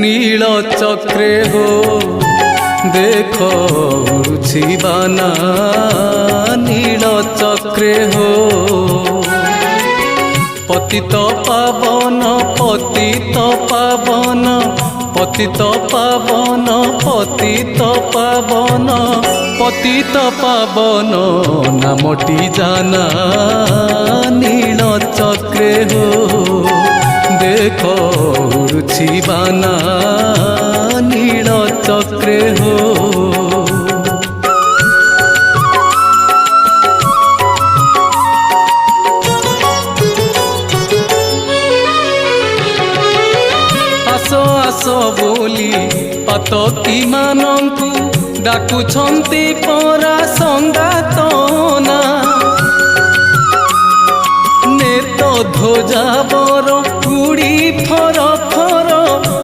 नील चक्रे हो देख उड़ुछि बाना नील चक्रे हो पतित पावन पतित पावन पतित पावन पतित पावन पतित पावन नामटी जाना नील चक्रे हो देख उड़ुछि बाना नील चक्रे हो आस बोली पातकी मानंकु डाकुछंती परा संगातना नेत ध्वजा बर उड़ी फर फर